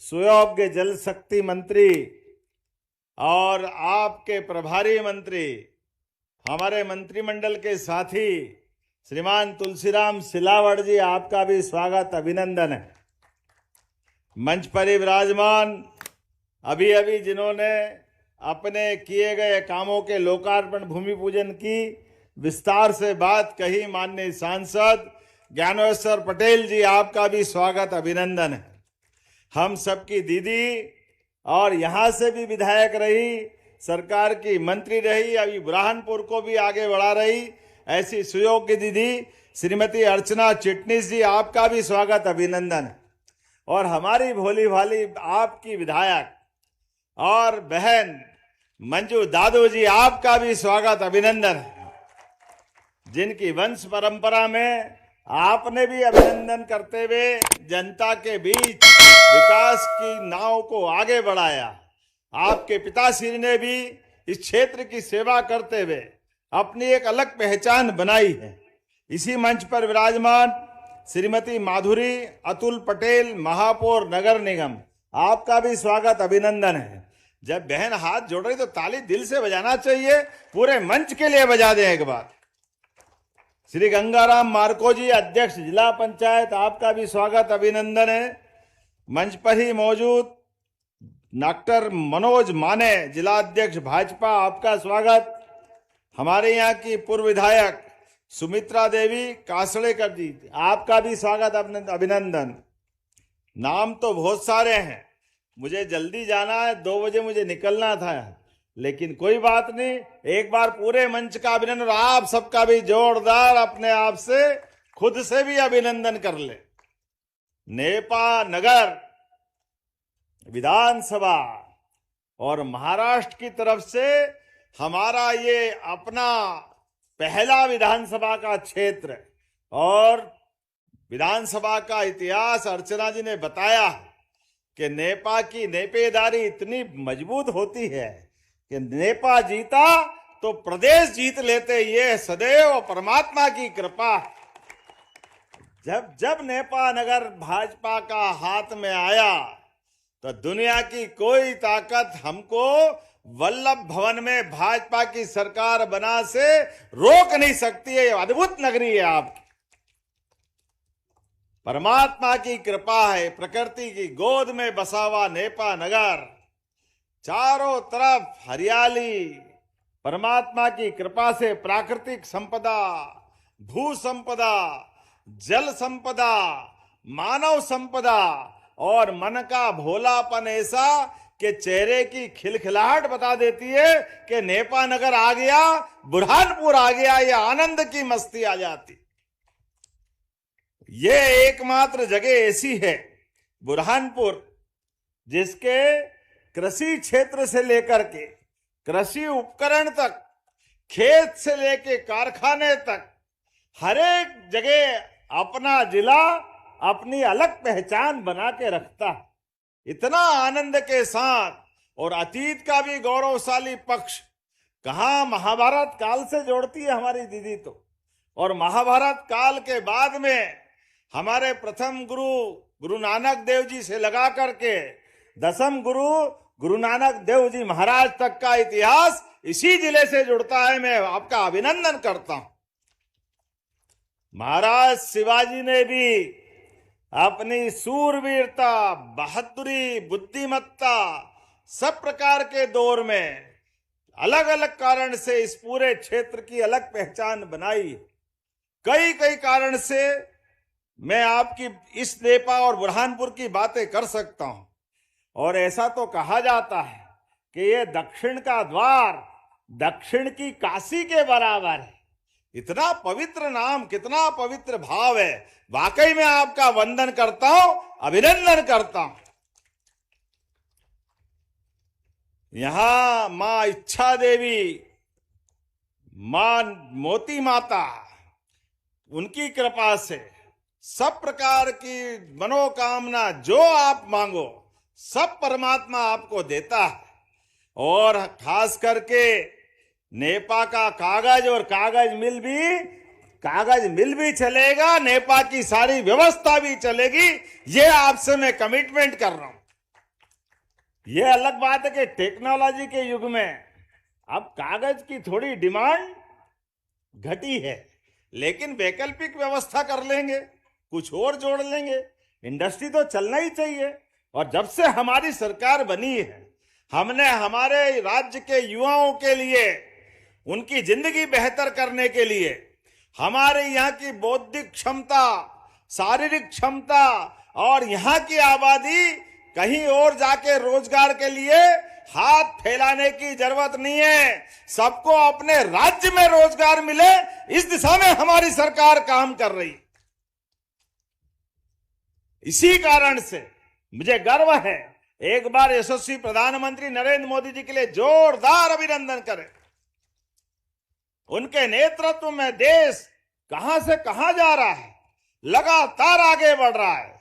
सुयोग्य जल शक्ति मंत्री और आपके प्रभारी मंत्री, हमारे मंत्रिमंडल के साथी श्रीमान तुलसीराम सिलावट जी, आपका भी स्वागत अभिनंदन है। मंच पर ही विराजमान अभी अभी जिन्होंने अपने किए गए कामों के लोकार्पण भूमि पूजन की विस्तार से बात कही, माननीय सांसद ज्ञानेश्वर पटेल जी, आपका भी स्वागत अभिनंदन है। हम सबकी दीदी और यहाँ से भी विधायक रही, सरकार की मंत्री रही, अभी बुरहानपुर को भी आगे बढ़ा रही, ऐसी सुयोग्य दीदी श्रीमती अर्चना चिटनीस जी, आपका भी स्वागत अभिनंदन है। और हमारी भोली भाली आपकी विधायक और बहन मंजू दादू जी, आपका भी स्वागत अभिनंदन है, जिनकी वंश परंपरा में आपने भी अभिनंदन करते हुए जनता के बीच विकास की नाव को आगे बढ़ाया। आपके पिताश्री ने भी इस क्षेत्र की सेवा करते हुए अपनी एक अलग पहचान बनाई है। इसी मंच पर विराजमान श्रीमती माधुरी अतुल पटेल, महापौर नगर निगम, आपका भी स्वागत अभिनंदन है। जब बहन हाथ जोड़ रही तो ताली दिल से बजाना चाहिए, पूरे मंच के लिए बजा दें एक बार। श्री गंगाराम मार्को जी, अध्यक्ष जिला पंचायत, आपका भी स्वागत अभिनंदन है। मंच पर ही मौजूद डॉक्टर मनोज माने, जिला अध्यक्ष भाजपा, आपका स्वागत। हमारे यहाँ की पूर्व विधायक सुमित्रा देवी कासड़ेकर जी, आपका भी स्वागत अभिनंदन। नाम तो बहुत सारे हैं, मुझे जल्दी जाना है, 2 बजे मुझे निकलना था, लेकिन कोई बात नहीं, एक बार पूरे मंच का अभिनंदन, आप सबका भी जोरदार अपने आप से खुद से भी अभिनंदन कर ले। नेपा नगर विधानसभा और महाराष्ट्र की तरफ से हमारा ये अपना पहला विधानसभा का क्षेत्र और विधानसभा का इतिहास अर्चना जी ने बताया कि नेपा की नेपेदारी इतनी मजबूत होती है कि नेपा जीता तो प्रदेश जीत लेते, ये सदैव परमात्मा की कृपा। जब जब नेपा नगर भाजपा का हाथ में आया तो दुनिया की कोई ताकत हमको वल्लभ भवन में भाजपा की सरकार बना से रोक नहीं सकती है। अद्भुत नगरी है आपकी, परमात्मा की कृपा है। प्रकृति की गोद में बसा हुआ नेपा नगर, चारों तरफ हरियाली, परमात्मा की कृपा से प्राकृतिक संपदा, भू संपदा, जल संपदा, मानव संपदा और मन का भोलापन ऐसा कि चेहरे की खिलखिलाहट बता देती है कि नेपा नगर आ गया, बुरहानपुर आ गया, ये आनंद की मस्ती आ जाती। ये एकमात्र जगह ऐसी है बुरहानपुर जिसके कृषि क्षेत्र से लेकर के कृषि उपकरण तक, खेत से लेकर कारखाने तक, हर एक जगह अपना जिला अपनी अलग पहचान बना के रखता है। इतना आनंद के साथ, और अतीत का भी गौरवशाली पक्ष कहाँ महाभारत काल से जोड़ती है हमारी दीदी तो, और महाभारत काल के बाद में हमारे प्रथम गुरु गुरु नानक देव जी से लगा करके 10वें गुरु गुरु नानक देव जी महाराज तक का इतिहास इसी जिले से जुड़ता है। मैं आपका अभिनंदन करता हूं। महाराज शिवाजी ने भी अपनी सूरवीरता, बहादुरी, बुद्धिमत्ता, सब प्रकार के दौर में अलग अलग कारण से इस पूरे क्षेत्र की अलग पहचान बनाई। कई कई कारण से मैं आपकी इस नेपा और बुरहानपुर की बातें कर सकता हूं। और ऐसा तो कहा जाता है कि ये दक्षिण का द्वार दक्षिण की काशी के बराबर है। इतना पवित्र नाम, कितना पवित्र भाव है। वाकई में आपका वंदन करता हूं, अभिनंदन करता हूं। यहां मां इच्छा देवी, मां मोती माता, उनकी कृपा से सब प्रकार की मनोकामना जो आप मांगो सब परमात्मा आपको देता है। और खास करके नेपा का कागज और कागज मिल भी चलेगा, नेपा की सारी व्यवस्था भी चलेगी, ये आपसे मैं कमिटमेंट कर रहा हूं। ये अलग बात है कि टेक्नोलॉजी के युग में अब कागज की थोड़ी डिमांड घटी है, लेकिन वैकल्पिक व्यवस्था कर लेंगे, कुछ और जोड़ लेंगे। इंडस्ट्री तो चलना ही चाहिए। और जब से हमारी सरकार बनी है, हमने हमारे राज्य के युवाओं के लिए, उनकी जिंदगी बेहतर करने के लिए, हमारे यहाँ की बौद्धिक क्षमता, शारीरिक क्षमता और यहाँ की आबादी कहीं और जाके रोजगार के लिए हाथ फैलाने की जरूरत नहीं है। सबको अपने राज्य में रोजगार मिले, इस दिशा में हमारी सरकार काम कर रही। इसी कारण से मुझे गर्व है, एक बार यशस्वी प्रधानमंत्री नरेंद्र मोदी जी के लिए जोरदार अभिनंदन करें। उनके नेतृत्व में देश कहां से कहां जा रहा है, लगातार आगे बढ़ रहा है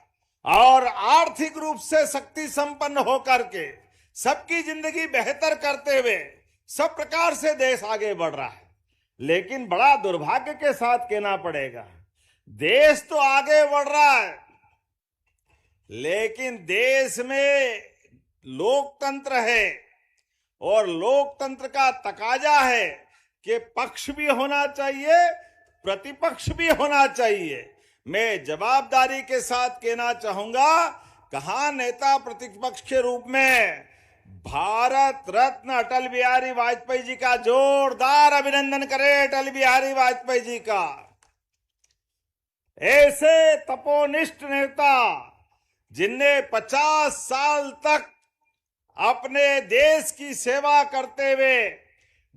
और आर्थिक रूप से शक्ति संपन्न होकर के सबकी जिंदगी बेहतर करते हुए सब प्रकार से देश आगे बढ़ रहा है। लेकिन बड़ा दुर्भाग्य के साथ कहना पड़ेगा, देश तो आगे बढ़ रहा है, लेकिन देश में लोकतंत्र है और लोकतंत्र का तकाजा है कि पक्ष भी होना चाहिए, प्रतिपक्ष भी होना चाहिए। मैं जवाबदारी के साथ कहना चाहूंगा, कहां नेता प्रतिपक्ष के रूप में भारत रत्न अटल बिहारी वाजपेयी जी का जोरदार अभिनंदन करें। अटल बिहारी वाजपेयी जी का, ऐसे तपोनिष्ठ नेता जिनने 50 साल तक अपने देश की सेवा करते हुए,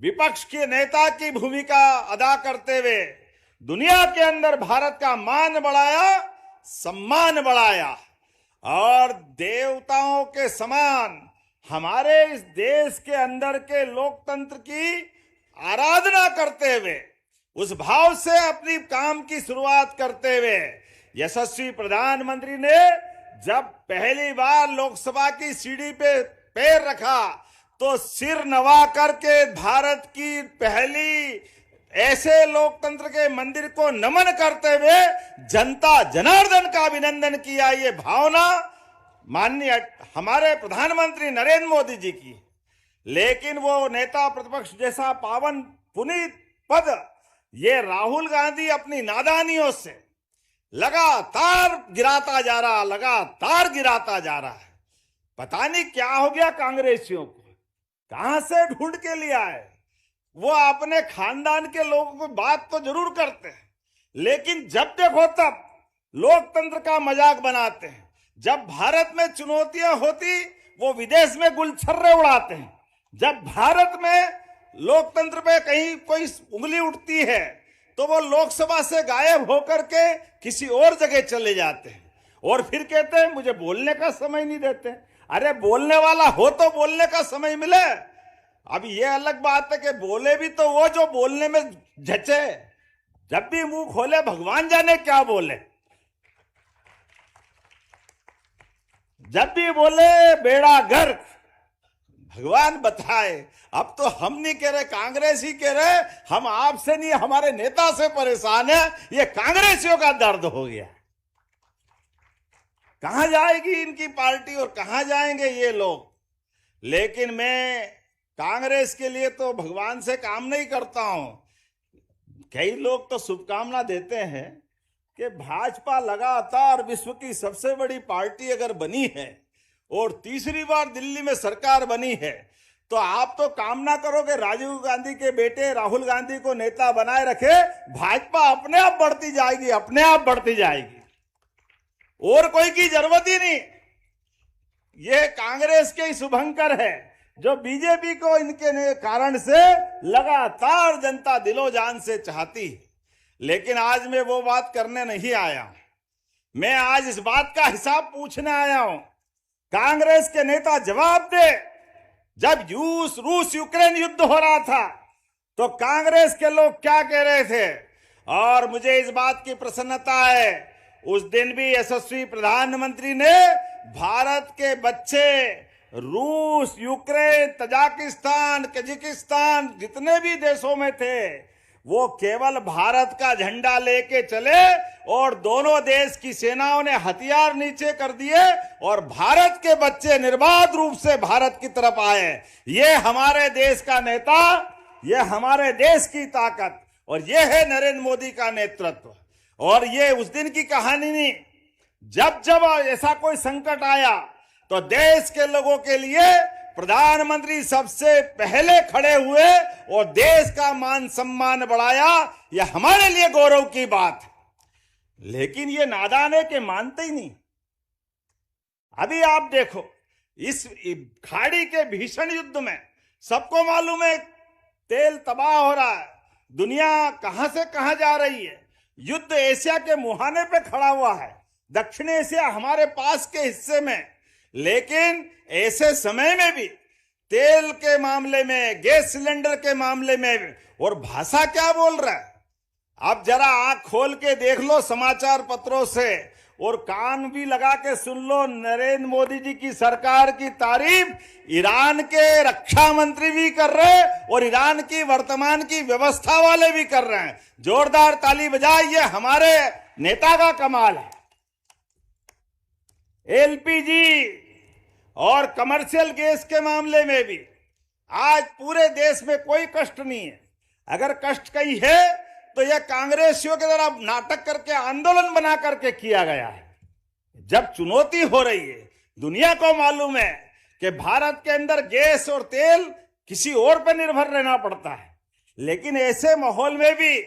विपक्ष के नेता की भूमिका अदा करते हुए दुनिया के अंदर भारत का मान बढ़ाया, सम्मान बढ़ाया और देवताओं के समान हमारे इस देश के अंदर के लोकतंत्र की आराधना करते हुए, उस भाव से अपनी काम की शुरुआत करते हुए यशस्वी प्रधानमंत्री ने जब पहली बार लोकसभा की सीढ़ी पे पैर रखा तो सिर नवा करके भारत की पहली ऐसे लोकतंत्र के मंदिर को नमन करते हुए जनता जनार्दन का अभिनंदन किया। ये भावना माननीय हमारे प्रधानमंत्री नरेंद्र मोदी जी की। लेकिन वो नेता प्रतिपक्ष जैसा पावन पुनीत पद ये राहुल गांधी अपनी नादानियों से लगातार गिराता जा रहा है। पता नहीं क्या हो गया कांग्रेसियों को, कहां से ढूंढ के लिया है। वो अपने खानदान के लोगों को बात तो जरूर करते हैं, लेकिन जब देखो तब लोकतंत्र का मजाक बनाते हैं। जब भारत में चुनौतियां होती वो विदेश में गुलछर्रे उड़ाते हैं। जब भारत में लोकतंत्र पे कहीं कोई उंगली उठती है तो वो लोकसभा से गायब होकर के किसी और जगह चले जाते हैं और फिर कहते हैं मुझे बोलने का समय नहीं देते। अरे बोलने वाला हो तो बोलने का समय मिले। अब ये अलग बात है कि बोले भी तो वो जो बोलने में झचे, जब भी मुंह खोले भगवान जाने क्या बोले, जब भी बोले बेड़ा गर्क, भगवान बताए। अब तो हम नहीं कह रहे, कांग्रेस ही कह रहे, हम आपसे नहीं हमारे नेता से परेशान है। ये कांग्रेसियों का दर्द हो गया। कहां जाएगी इनकी पार्टी और कहां जाएंगे ये लोग। लेकिन मैं कांग्रेस के लिए तो भगवान से काम नहीं करता हूं। कई लोग तो शुभकामना देते हैं कि भाजपा लगातार विश्व की सबसे बड़ी पार्टी अगर बनी है और तीसरी बार दिल्ली में सरकार बनी है तो आप तो कामना करो कि राजीव गांधी के बेटे राहुल गांधी को नेता बनाए रखे। भाजपा अपने आप बढ़ती जाएगी, अपने आप बढ़ती जाएगी, और कोई की जरूरत ही नहीं। ये कांग्रेस के ही शुभंकर है जो बीजेपी को इनके कारण से लगातार जनता दिलो जान से चाहती। लेकिन आज मैं वो बात करने नहीं आया, मैं आज इस बात का हिसाब पूछने आया हूं। कांग्रेस के नेता जवाब दे, जब रूस यूक्रेन युद्ध हो रहा था तो कांग्रेस के लोग क्या कह रहे थे। और मुझे इस बात की प्रसन्नता है, उस दिन भी यशस्वी प्रधानमंत्री ने भारत के बच्चे रूस, यूक्रेन, तजाकिस्तान, कजाकिस्तान जितने भी देशों में थे वो केवल भारत का झंडा लेके चले और दोनों देश की सेनाओं ने हथियार नीचे कर दिए और भारत के बच्चे निर्बाध रूप से भारत की तरफ आए। ये हमारे देश का नेता, ये हमारे देश की ताकत और ये है नरेंद्र मोदी का नेतृत्व। और ये उस दिन की कहानी नहीं, जब जब ऐसा कोई संकट आया तो देश के लोगों के लिए प्रधानमंत्री सबसे पहले खड़े हुए और देश का मान सम्मान बढ़ाया। यह हमारे लिए गौरव की बात है। लेकिन ये नादान है कि मानते ही नहीं। अभी आप देखो, इस खाड़ी के भीषण युद्ध में सबको मालूम है तेल तबाह हो रहा है, दुनिया कहां से कहां जा रही है। युद्ध एशिया के मुहाने पे खड़ा हुआ है, दक्षिण एशिया हमारे पास के हिस्से में। लेकिन ऐसे समय में भी तेल के मामले में, गैस सिलेंडर के मामले में, और भाषा क्या बोल रहा है। आप जरा आंख खोल के देख लो समाचार पत्रों से और कान भी लगा के सुन लो। नरेंद्र मोदी जी की सरकार की तारीफ ईरान के रक्षा मंत्री भी कर रहे और ईरान की वर्तमान की व्यवस्था वाले भी कर रहे हैं। जोरदार ताली बजाइए, ये हमारे नेता का कमाल है। एलपीजी और कमर्शियल गैस के मामले में भी आज पूरे देश में कोई कष्ट नहीं है। अगर कष्ट कहीं है तो यह कांग्रेसियों के द्वारा नाटक करके, आंदोलन बना करके किया गया है। जब चुनौती हो रही है, दुनिया को मालूम है कि भारत के अंदर गैस और तेल किसी और पर निर्भर रहना पड़ता है। लेकिन ऐसे माहौल में भी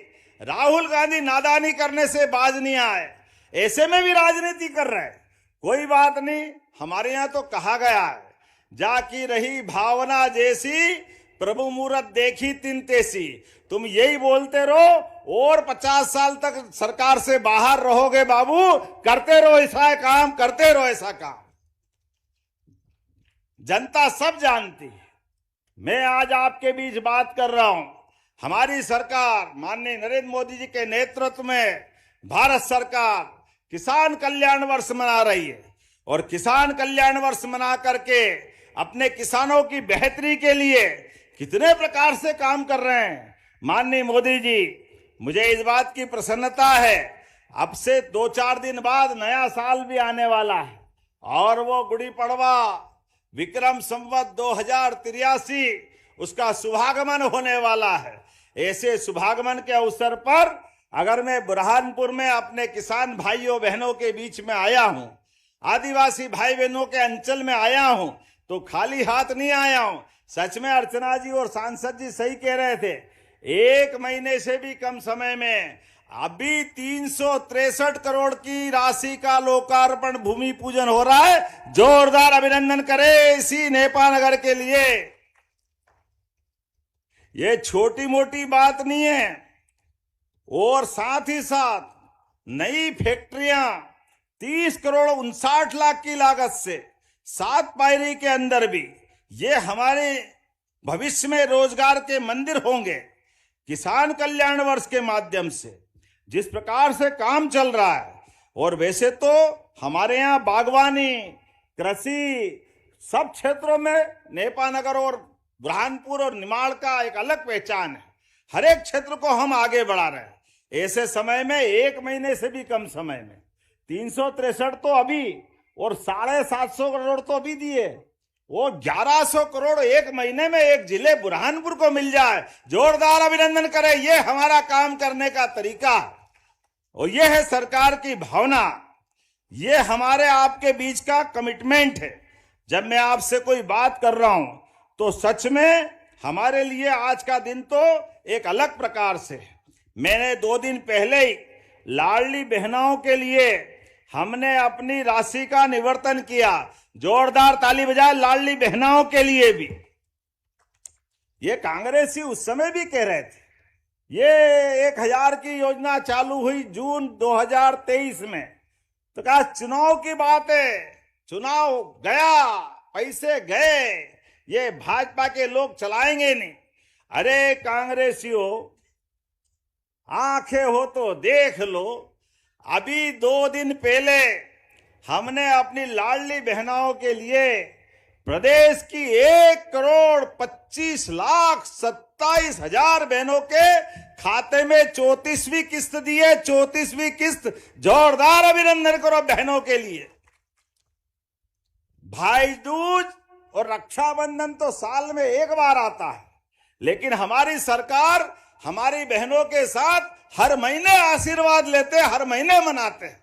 राहुल गांधी नादानी करने से बाज नहीं आए, ऐसे में भी राजनीति कर रहे हैं। कोई बात नहीं, हमारे यहां तो कहा गया है, जाकी रही भावना जैसी प्रभु मूरत देखी तिन तेसी। तुम यही बोलते रहो और 50 साल तक सरकार से बाहर रहोगे बाबू। करते रहो ऐसा काम, करते रहो ऐसा काम। जनता सब जानती है। मैं आज आपके बीच बात कर रहा हूं। हमारी सरकार माननीय नरेंद्र मोदी जी के नेतृत्व में भारत सरकार किसान कल्याण वर्ष मना रही है और किसान कल्याण वर्ष मना करके अपने किसानों की बेहतरी के लिए कितने प्रकार से काम कर रहे हैं माननीय मोदी जी। मुझे इस बात की प्रसन्नता है, अब से 2-4 दिन बाद नया साल भी आने वाला है और वो गुड़ी पड़वा विक्रम संवत 2083 उसका शुभागमन होने वाला है। ऐसे शुभागमन के अवसर पर अगर मैं बुरहानपुर में अपने किसान भाइयों बहनों के बीच में आया हूं, आदिवासी भाई बहनों के अंचल में आया हूं, तो खाली हाथ नहीं आया हूं। सच में अर्चना जी और सांसद जी सही कह रहे थे, 1 महीने से भी कम समय में अभी 363 करोड़ की राशि का लोकार्पण भूमि पूजन हो रहा है। जोरदार अभिनंदन करें इसी नेपा नगर के लिए। ये छोटी मोटी बात नहीं है। और साथ ही साथ नई फैक्ट्रियां 30 करोड़ 59 लाख की लागत से 7 पायरी के अंदर भी, ये हमारे भविष्य में रोजगार के मंदिर होंगे। किसान कल्याण वर्ष के माध्यम से जिस प्रकार से काम चल रहा है, और वैसे तो हमारे यहाँ बागवानी, कृषि सब क्षेत्रों में नेपा नगर और बुरहानपुर और निमाड़ का एक अलग पहचान है। हर एक क्षेत्र को हम आगे बढ़ा रहे हैं। ऐसे समय में 1 महीने से भी कम समय में 363 तो अभी और 750 करोड़ तो अभी दिए, वो 1100 करोड़ 1 महीने में एक जिले बुरहानपुर को मिल जाए। जोरदार अभिनंदन करें। ये हमारा काम करने का तरीका और ये है सरकार की भावना, ये हमारे आपके बीच का कमिटमेंट है। जब मैं आपसे कोई बात कर रहा हूं तो सच में हमारे लिए आज का दिन तो एक अलग प्रकार से है। मैंने 2 दिन पहले ही लाडली बहनाओं के लिए हमने अपनी राशि का निवर्तन किया। जोरदार ताली बजाए लाडली बहनाओं के लिए भी। ये कांग्रेसी उस समय भी कह रहे थे, ये 1000 की योजना चालू हुई जून 2023 में, तो कहा चुनाव की बात है, चुनाव गया, पैसे गए, ये भाजपा के लोग चलाएंगे नहीं। अरे कांग्रेसियों, आंखें हो तो देख लो। अभी 2 दिन पहले हमने अपनी लाडली बहनाओं के लिए प्रदेश की 1,25,27,000 बहनों के खाते में 34वीं किस्त दी है। 34वीं किस्त, जोरदार अभिनंदन करो बहनों के लिए। भाई दूज और रक्षाबंधन तो साल में एक बार आता है, लेकिन हमारी सरकार हमारी बहनों के साथ हर महीने आशीर्वाद लेते, हर महीने मनाते हैं।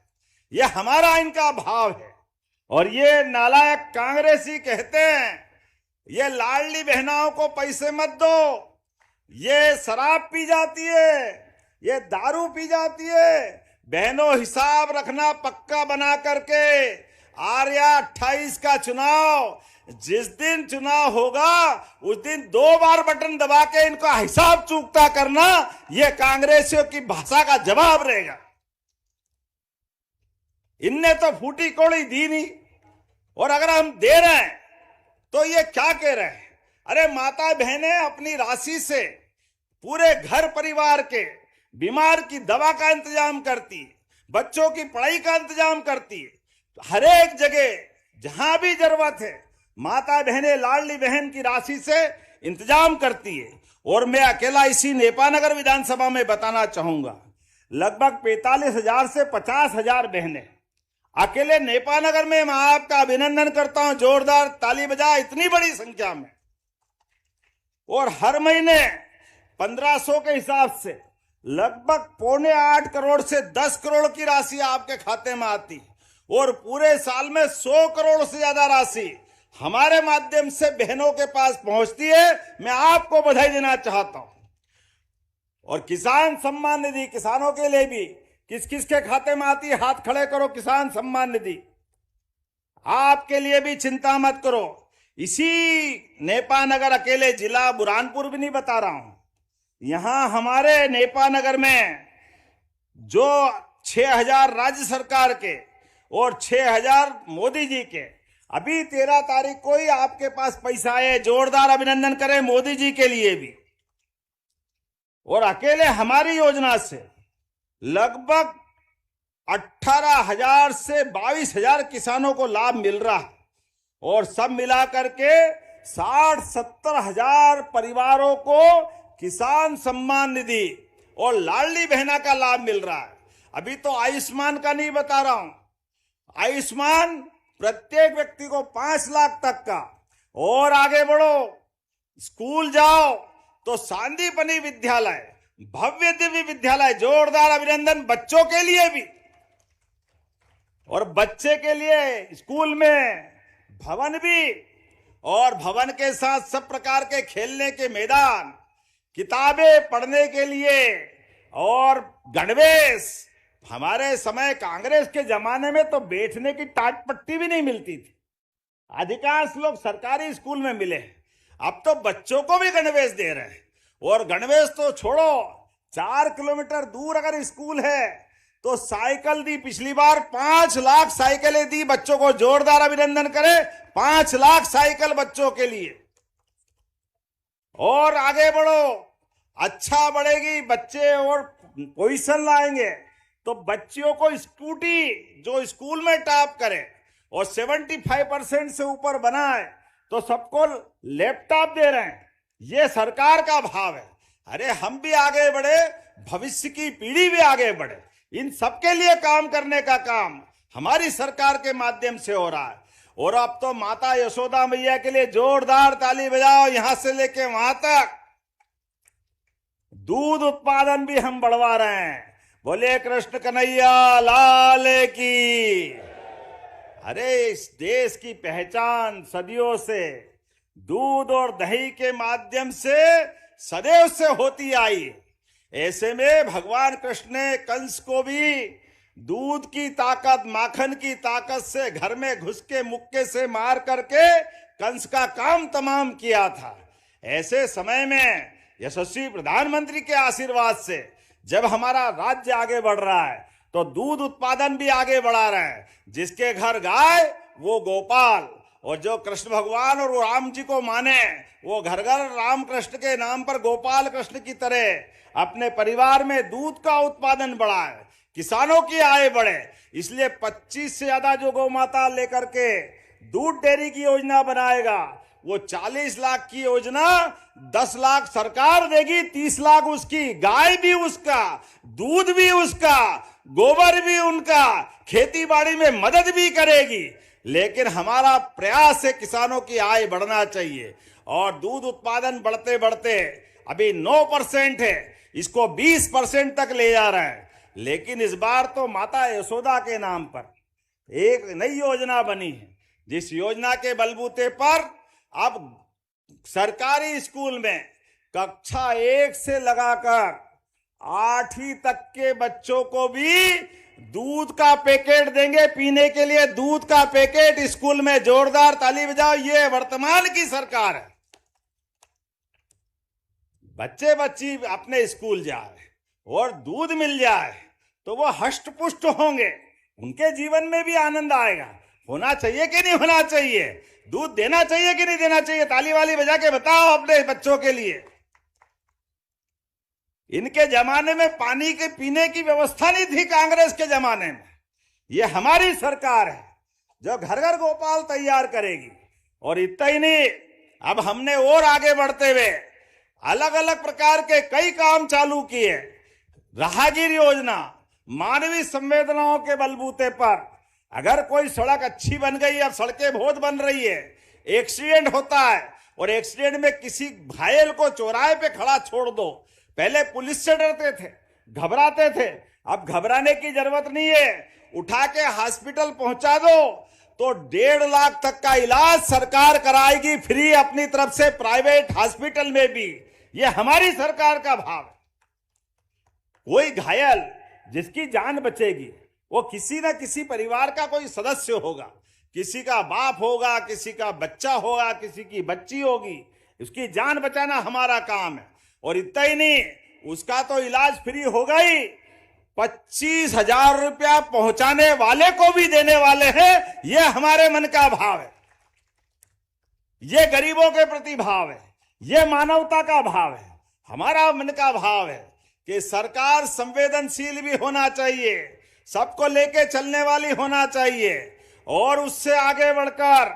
यह हमारा इनका भाव है। और ये नालायक कांग्रेसी कहते हैं ये लाडली बहनाओं को पैसे मत दो, ये शराब पी जाती है, ये दारू पी जाती है। बहनों, हिसाब रखना पक्का बना करके आर्या 28 का चुनाव, जिस दिन चुनाव होगा उस दिन 2 बार बटन दबा के इनका हिसाब चूकता करना, यह कांग्रेसियों की भाषा का जवाब रहेगा। इनने तो फूटी कौड़ी दी नहीं, और अगर हम दे रहे हैं तो ये क्या कह रहे हैं? अरे माता बहनें अपनी राशि से पूरे घर परिवार के बीमार की दवा का इंतजाम करती है, बच्चों की पढ़ाई का इंतजाम करती है। हर एक जगह जहां भी जरूरत है माता बहनें लाडली बहन की राशि से इंतजाम करती है। और मैं अकेला इसी नेपानगर विधानसभा में बताना चाहूंगा, लगभग 45,000 से 50,000 बहनें अकेले नेपानगर में। मैं आपका अभिनंदन करता हूं, जोरदार ताली बजा, इतनी बड़ी संख्या में। और हर महीने 1500 के हिसाब से लगभग 7.25 करोड़ से 10 करोड़ की राशि आपके खाते में आती, और पूरे साल में 100 करोड़ से ज्यादा राशि हमारे माध्यम से बहनों के पास पहुंचती है। मैं आपको बधाई देना चाहता हूं। और किसान सम्मान निधि, किसानों के लिए भी किस किस के खाते में आती है? हाथ खड़े करो। किसान सम्मान निधि आपके लिए भी चिंता मत करो। इसी नेपानगर अकेले जिला बुरहानपुर भी नहीं बता रहा हूं, यहां हमारे नेपानगर में जो 6,000 राज्य सरकार के और 6,000 मोदी जी के, अभी 13 तारीख को ही आपके पास पैसा आए। जोरदार अभिनंदन करें मोदी जी के लिए भी। और अकेले हमारी योजना से लगभग 18,000 से 22,000 किसानों को लाभ मिल रहा है। और सब मिलाकर के 60-70 हजार परिवारों को किसान सम्मान निधि और लाडली बहना का लाभ मिल रहा है। अभी तो आयुष्मान का नहीं बता रहा हूं। आयुष्मान प्रत्येक व्यक्ति को 5 लाख तक का। और आगे बढ़ो, स्कूल जाओ तो सांदीपनि विद्यालय, भव्य दिव्य विद्यालय, जोरदार अभिनंदन बच्चों के लिए भी। और बच्चे के लिए स्कूल में भवन भी, और भवन के साथ सब प्रकार के खेलने के मैदान, किताबें पढ़ने के लिए, और गणवेश। हमारे समय कांग्रेस के जमाने में तो बैठने की टाट पट्टी भी नहीं मिलती थी, अधिकांश लोग सरकारी स्कूल में मिले। अब तो बच्चों को भी गणवेश दे रहे हैं। और गणवेश तो छोड़ो, 4 किलोमीटर दूर अगर स्कूल है तो साइकिल दी। पिछली बार 5 लाख साइकिलें दी बच्चों को। जोरदार अभिनंदन करें, 5 लाख साइकिल बच्चों के लिए। और आगे बढ़ो, अच्छा बढ़ेगी, बच्चे और पोजीशन लाएंगे तो बच्चियों को स्कूटी जो स्कूल में टॉप करे और 75% से ऊपर बनाए तो सबको लैपटॉप दे रहे हैं। ये सरकार का भाव है। अरे हम भी आगे बढ़े, भविष्य की पीढ़ी भी आगे बढ़े, इन सबके लिए काम करने का काम हमारी सरकार के माध्यम से हो रहा है। और अब तो माता यशोदा मैया के लिए जोरदार ताली बजाओ। यहां से लेके वहां तक दूध उत्पादन भी हम बढ़वा रहे हैं। बोले कृष्ण कन्हैया लाल की। अरे इस देश की पहचान सदियों से दूध और दही के माध्यम से सदैव से होती आई। ऐसे में भगवान कृष्ण ने कंस को भी दूध की ताकत, माखन की ताकत से घर में घुस के मुक्के से मार करके कंस का काम तमाम किया था। ऐसे समय में यशस्वी प्रधानमंत्री के आशीर्वाद से जब हमारा राज्य आगे बढ़ रहा है तो दूध उत्पादन भी आगे बढ़ा रहे हैं। जिसके घर गाय वो गोपाल, और जो कृष्ण भगवान और राम जी को माने वो घर घर राम कृष्ण के नाम पर गोपाल कृष्ण की तरह अपने परिवार में दूध का उत्पादन बढ़ाए, किसानों की आय बढ़े। इसलिए 25 से ज्यादा जो गौ माता लेकर के दूध डेयरी की योजना बनाएगा। वो 40 लाख की योजना 10 लाख सरकार देगी, 30 लाख उसकी, गाय भी उसका, दूध भी उसका, गोबर भी उनका, खेती बाड़ी में मदद भी करेगी। लेकिन हमारा प्रयास है किसानों की आय बढ़ना चाहिए और दूध उत्पादन बढ़ते बढ़ते अभी 9% है, इसको 20% तक ले जा रहा है। लेकिन इस बार तो माता यशोदा के नाम पर एक नई योजना बनी है, जिस योजना के बलबूते पर अब सरकारी स्कूल में कक्षा 1 से लगाकर 8वीं तक के बच्चों को भी दूध का पैकेट देंगे, पीने के लिए दूध का पैकेट स्कूल में। जोरदार ताली बजाओ, ये वर्तमान की सरकार है। बच्चे बच्ची अपने स्कूल जाए और दूध मिल जाए तो वो हष्ट पुष्ट होंगे, उनके जीवन में भी आनंद आएगा। होना चाहिए कि नहीं होना चाहिए? दूध देना चाहिए कि नहीं देना चाहिए? ताली वाली बजा के बताओ अपने बच्चों के लिए। इनके जमाने में पानी के पीने की व्यवस्था नहीं थी, कांग्रेस के जमाने में। ये हमारी सरकार है जो घर घर गोपाल तैयार करेगी। और इतना ही नहीं, अब हमने और आगे बढ़ते हुए अलग अलग प्रकार के कई काम चालू किए। राहगीर योजना, मानवीय संवेदनाओं के बलबूते पर अगर कोई सड़क अच्छी बन गई, अब सड़कें बहुत बन रही है, एक्सीडेंट होता है और एक्सीडेंट में किसी घायल को चौराहे पे खड़ा छोड़ दो, पहले पुलिस से डरते थे, घबराते थे, अब घबराने की जरूरत नहीं है। उठा के हॉस्पिटल पहुंचा दो तो 1.5 लाख तक का इलाज सरकार कराएगी फ्री अपनी तरफ से, प्राइवेट हॉस्पिटल में भी। ये हमारी सरकार का भाव है। कोई घायल जिसकी जान बचेगी वो किसी ना किसी परिवार का कोई सदस्य होगा, किसी का बाप होगा, किसी का बच्चा होगा, किसी की बच्ची होगी, उसकी जान बचाना हमारा काम है। और इतना ही नहीं, उसका तो इलाज फ्री होगा ही, 25,000 रुपया पहुंचाने वाले को भी देने वाले हैं। यह हमारे मन का भाव है, ये गरीबों के प्रति भाव है, ये मानवता का भाव है। हमारा मन का भाव है कि सरकार संवेदनशील भी होना चाहिए, सबको लेके चलने वाली होना चाहिए। और उससे आगे बढ़कर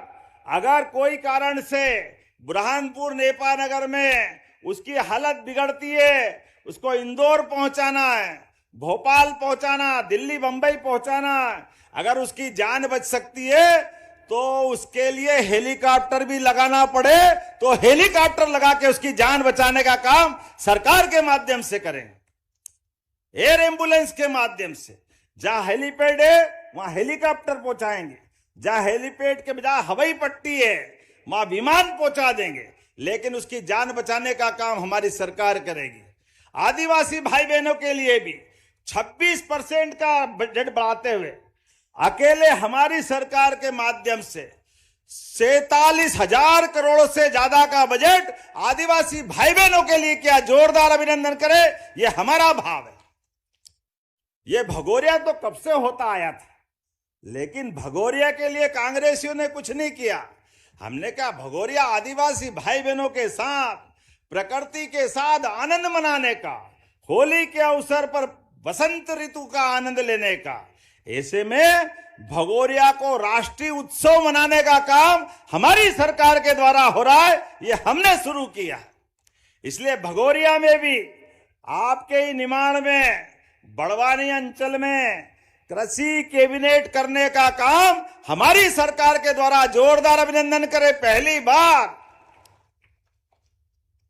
अगर कोई कारण से बुरहानपुर नेपानगर में उसकी हालत बिगड़ती है, उसको इंदौर पहुंचाना है, भोपाल पहुंचाना, दिल्ली बंबई पहुंचाना, अगर उसकी जान बच सकती है तो उसके लिए हेलीकॉप्टर भी लगाना पड़े तो हेलीकॉप्टर लगा के उसकी जान बचाने का काम सरकार के माध्यम से करेंगे, एयर एम्बुलेंस के माध्यम से। जहां हेलीपैड है वहां हेलीकॉप्टर पहुंचाएंगे, जहां हेलीपैड के बजाय हवाई पट्टी है वहां विमान पहुंचा देंगे, लेकिन उसकी जान बचाने का काम हमारी सरकार करेगी। आदिवासी भाई बहनों के लिए भी 26% का बजट बढ़ाते हुए अकेले हमारी सरकार के माध्यम से 47,000 करोड़ से ज्यादा का बजट आदिवासी भाई बहनों के लिए किया। जोरदार अभिनंदन करें, यह हमारा भाव है। ये भगोरिया तो कब से होता आया था, लेकिन भगोरिया के लिए कांग्रेसियों ने कुछ नहीं किया। हमने कहा भगोरिया आदिवासी भाई बहनों के साथ, प्रकृति के साथ आनंद मनाने का, होली के अवसर पर बसंत ऋतु का आनंद लेने का। ऐसे में भगोरिया को राष्ट्रीय उत्सव मनाने का काम हमारी सरकार के द्वारा हो रहा है, ये हमने शुरू किया। इसलिए भगोरिया में भी आपके ही निमाड़ में बड़वानी अंचल में कृषि कैबिनेट करने का काम हमारी सरकार के द्वारा, जोरदार अभिनंदन करें, पहली बार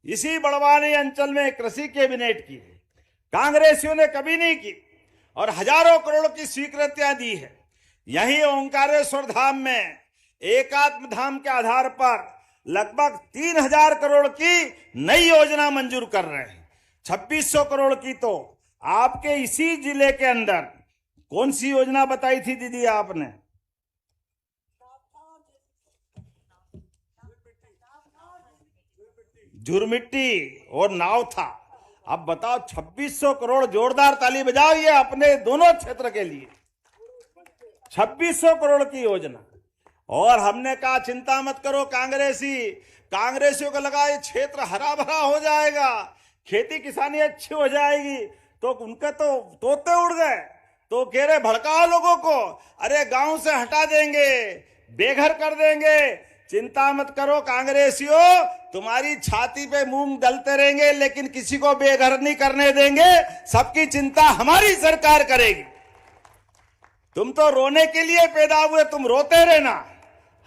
इसी बड़वानी अंचल में कृषि कैबिनेट की है। कांग्रेसियों ने कभी नहीं की और हजारों करोड़ की स्वीकृतियां दी है। यही ओंकारेश्वर धाम में एकात्म धाम के आधार पर लगभग 3,000 करोड़ की नई योजना मंजूर कर रहे हैं। 2,600 करोड़ की तो आपके इसी जिले के अंदर कौन सी योजना बताई थी दीदी आपने? झुरमिट्टी और नाव था। अब बताओ 2,600 करोड़, जोरदार ताली बजाओ ये अपने दोनों क्षेत्र के लिए 2,600 करोड़ की योजना। और हमने कहा चिंता मत करो कांग्रेसियों को लगा ये क्षेत्र हरा भरा हो जाएगा, खेती किसानी अच्छी हो जाएगी, तो उनके तो तोते उड़ गए। तो कह रहे भड़काओ लोगों को, अरे गांव से हटा देंगे, बेघर कर देंगे। चिंता मत करो कांग्रेसियों, तुम्हारी छाती पे मूंग दलते रहेंगे लेकिन किसी को बेघर नहीं करने देंगे। सबकी चिंता हमारी सरकार करेगी। तुम तो रोने के लिए पैदा हुए, तुम रोते रहना।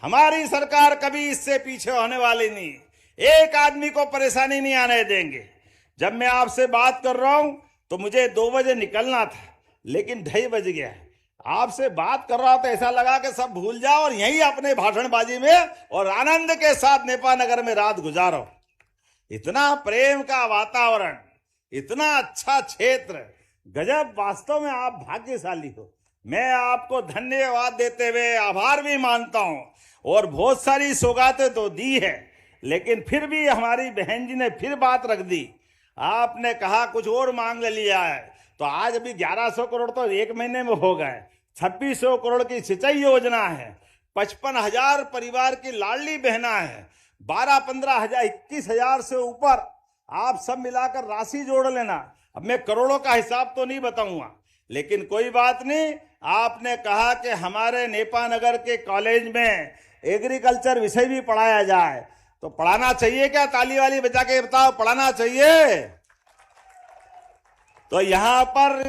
हमारी सरकार कभी इससे पीछे होने वाली नहीं। एक आदमी को परेशानी नहीं आने देंगे। जब मैं आपसे बात कर रहा हूं तो मुझे 2 बजे निकलना था, लेकिन 2:30 बज गया। आपसे बात कर रहा था, ऐसा लगा कि सब भूल जाओ और यहीं अपने भाषणबाजी में और आनंद के साथ नेपा नगर में रात गुजारो। इतना प्रेम का वातावरण, इतना अच्छा क्षेत्र, गजब। वास्तव में आप भाग्यशाली हो। मैं आपको धन्यवाद देते हुए आभार भी मानता हूं। और बहुत सारी सौगातें तो दी है, लेकिन फिर भी हमारी बहन जी ने फिर बात रख दी। आपने कहा कुछ और मांग लिया है, तो आज अभी 1100 करोड़ तो 1 महीने में हो गए। 2600 करोड़ की सिंचाई योजना है, 55,000 परिवार की लाडली बहना है, 12-15 हजार 21,000 से ऊपर आप सब मिलाकर राशि जोड़ लेना। अब मैं करोड़ों का हिसाब तो नहीं बताऊंगा, लेकिन कोई बात नहीं। आपने कहा कि हमारे नेपा नगर के कॉलेज में एग्रीकल्चर विषय भी पढ़ाया जाए, तो पढ़ाना चाहिए क्या? ताली वाली बजा के बताओ, पढ़ाना चाहिए? तो यहां पर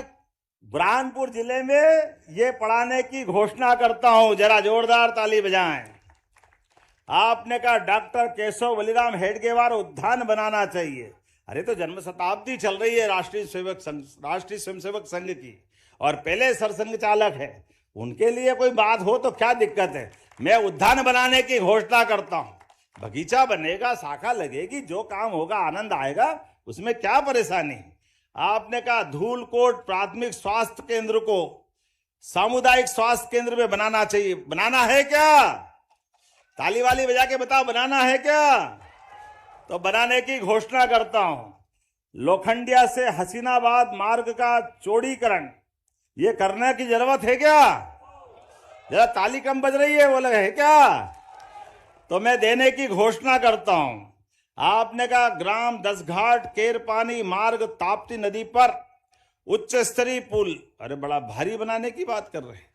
बुरहानपुर जिले में ये पढ़ाने की घोषणा करता हूं, जरा जोरदार ताली बजाएं। आपने कहा डॉक्टर केशव बलिराम हेडगेवार उद्यान बनाना चाहिए। अरे तो जन्म शताब्दी चल रही है राष्ट्रीय स्वयंसेवक संघ की, और पहले सरसंघ चालक है, उनके लिए कोई बात हो तो क्या दिक्कत है? मैं उद्यान बनाने की घोषणा करता हूं। बगीचा बनेगा, शाखा लगेगी, जो काम होगा आनंद आएगा, उसमें क्या परेशानी? आपने कहा धूलकोट प्राथमिक स्वास्थ्य केंद्र को सामुदायिक स्वास्थ्य केंद्र में बनाना चाहिए। बनाना है क्या? ताली वाली बजा के बताओ, बनाना है क्या? तो बनाने की घोषणा करता हूं। लोखंडिया से हसीनाबाद मार्ग का चौड़ीकरण, ये करने की जरूरत है क्या? जरा ताली कम बज रही है, वो लगा है क्या? तो मैं देने की घोषणा करता हूं। आपने कहा ग्राम 10 घाट केरपानी मार्ग ताप्ती नदी पर उच्च स्तरीय पुल, अरे बड़ा भारी बनाने की बात कर रहे हैं।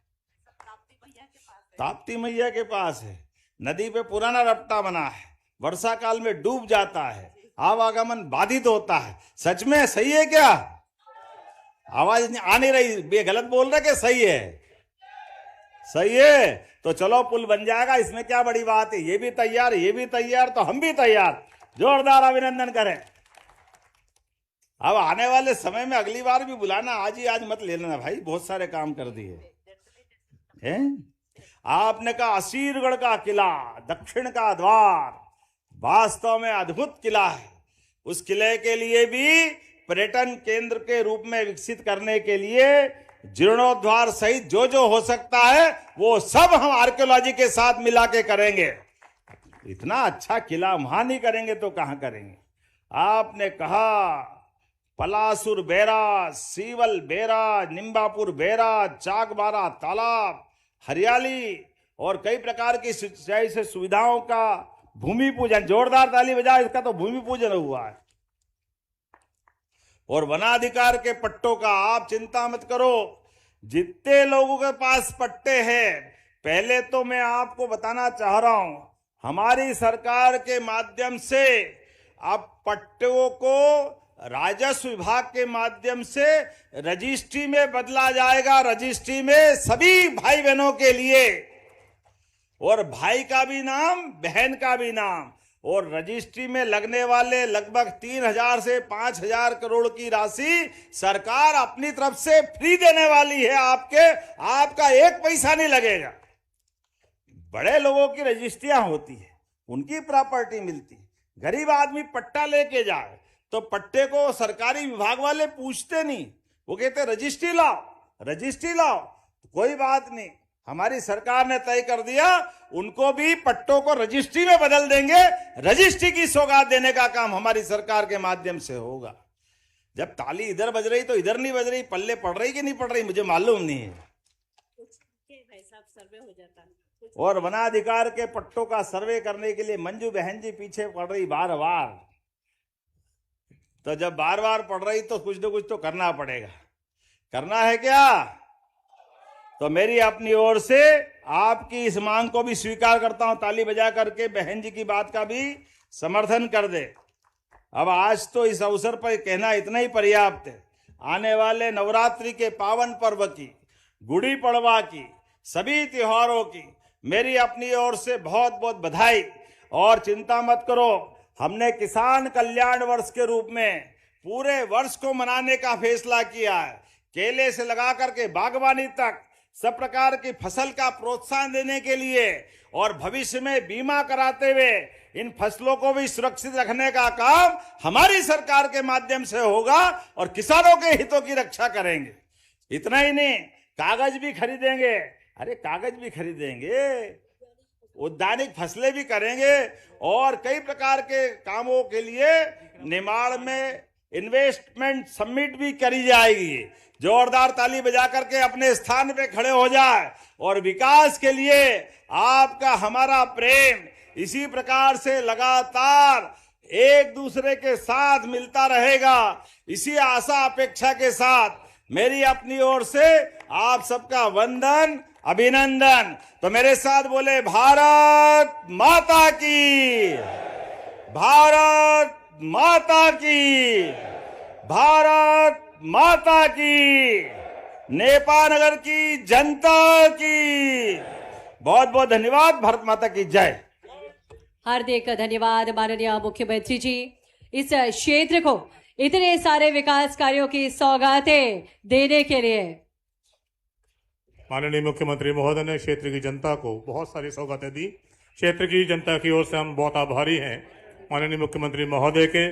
ताप्ती मैया के पास है, नदी पे पुराना रपटा बना है, वर्षा काल में डूब जाता है, आवागमन बाधित होता है। सच में सही है क्या? आवाज आ नहीं रही, ये गलत बोल रहे कि सही है? सही है, तो चलो पुल बन जाएगा, इसमें क्या बड़ी बात है। ये भी तैयार, ये भी तैयार, तो हम भी तैयार। जोरदार अभिनंदन करें। अब आने वाले समय में अगली बार भी बुलाना, आज ही आज मत ले लेना भाई, बहुत सारे काम कर दिए हैं। आपने कहा असीरगढ़ का किला दक्षिण का द्वार, वास्तव में अद्भुत किला है। उस किले के लिए भी पर्यटन केंद्र के रूप में विकसित करने के लिए जीर्णोद्धार सहित जो जो हो सकता है वो सब हम आर्कियोलॉजी के साथ मिला के करेंगे। इतना अच्छा किला वहां नहीं करेंगे तो कहां करेंगे? आपने कहा पलासुर बेरा, सीवल बेरा, निम्बापुर बेरा, चाकबारा तालाब, हरियाली और कई प्रकार की सिंचाई से सुविधाओं का भूमि पूजन। जोरदार ताली बजाओ, इसका तो भूमि पूजन हुआ है। और वनाधिकार के पट्टों का आप चिंता मत करो, जितने लोगों के पास पट्टे हैं, पहले तो मैं आपको बताना चाह रहा हूं, हमारी सरकार के माध्यम से अब पट्टों को राजस्व विभाग के माध्यम से रजिस्ट्री में बदला जाएगा। रजिस्ट्री में सभी भाई बहनों के लिए, और भाई का भी नाम, बहन का भी नाम, और रजिस्ट्री में लगने वाले लगभग 3,000 से 5,000 करोड़ की राशि सरकार अपनी तरफ से फ्री देने वाली है। आपका 1 पैसा नहीं लगेगा। बड़े लोगों की रजिस्ट्रियां होती है, उनकी प्रॉपर्टी मिलती है। गरीब आदमी पट्टा लेके जाए तो पट्टे को सरकारी विभाग वाले पूछते नहीं, वो कहते रजिस्ट्री लाओ, रजिस्ट्री लाओ। तो कोई बात नहीं, हमारी सरकार ने तय कर दिया, उनको भी पट्टों को रजिस्ट्री में बदल देंगे। रजिस्ट्री की सौगात देने का काम हमारी सरकार के माध्यम से होगा। जब ताली इधर बज रही तो इधर नहीं बज रही, पल्ले पड़ रही कि नहीं पड़ रही मुझे मालूम नहीं है। सर्वे हो जाता है। और वनाधिकार के पट्टों का सर्वे करने के लिए मंजू बहन जी पीछे पड़ रही बार बार। तो जब बार बार पड़ रही तो कुछ न कुछ तो करना पड़ेगा। करना है क्या? तो मेरी अपनी ओर से आपकी इस मांग को भी स्वीकार करता हूं, ताली बजा करके बहन जी की बात का भी समर्थन कर दे। अब आज तो इस अवसर पर कहना इतना ही पर्याप्त है। आने वाले नवरात्रि के पावन पर्व की, गुड़ी पड़वा की, सभी त्योहारों की मेरी अपनी ओर से बहुत बहुत बधाई। और चिंता मत करो, हमने किसान कल्याण वर्ष के रूप में पूरे वर्ष को मनाने का फैसला किया है। केले से लगा करके बागवानी तक सब प्रकार की फसल का प्रोत्साहन देने के लिए और भविष्य में बीमा कराते हुए इन फसलों को भी सुरक्षित रखने का काम हमारी सरकार के माध्यम से होगा और किसानों के हितों की रक्षा करेंगे। इतना ही नहीं, कागज भी खरीदेंगे। अरे कागज भी खरीदेंगे, उद्यानिक फसलें भी करेंगे और कई प्रकार के कामों के लिए निमाड़ में इन्वेस्टमेंट समिट भी करी जाएगी। जोरदार ताली बजा करके अपने स्थान पे खड़े हो जाए। और विकास के लिए आपका हमारा प्रेम इसी प्रकार से लगातार एक दूसरे के साथ मिलता रहेगा। इसी आशा अपेक्षा के साथ मेरी अपनी ओर से आप सबका वंदन, अभिनंदन। तो मेरे साथ बोले, भारत माता की, भारत माता की, भारत माता की, नेपाल नगर की जनता की बहुत बहुत धन्यवाद। भारत माता की जय। हार्दिक धन्यवाद माननीय मुख्यमंत्री जी, इस क्षेत्र को इतने सारे विकास कार्यों की सौगातें देने के लिए। माननीय मुख्यमंत्री महोदय ने क्षेत्र की जनता को बहुत सारी सौगातें दी। क्षेत्र की जनता की ओर से हम बहुत आभारी हैं माननीय मुख्यमंत्री महोदय के।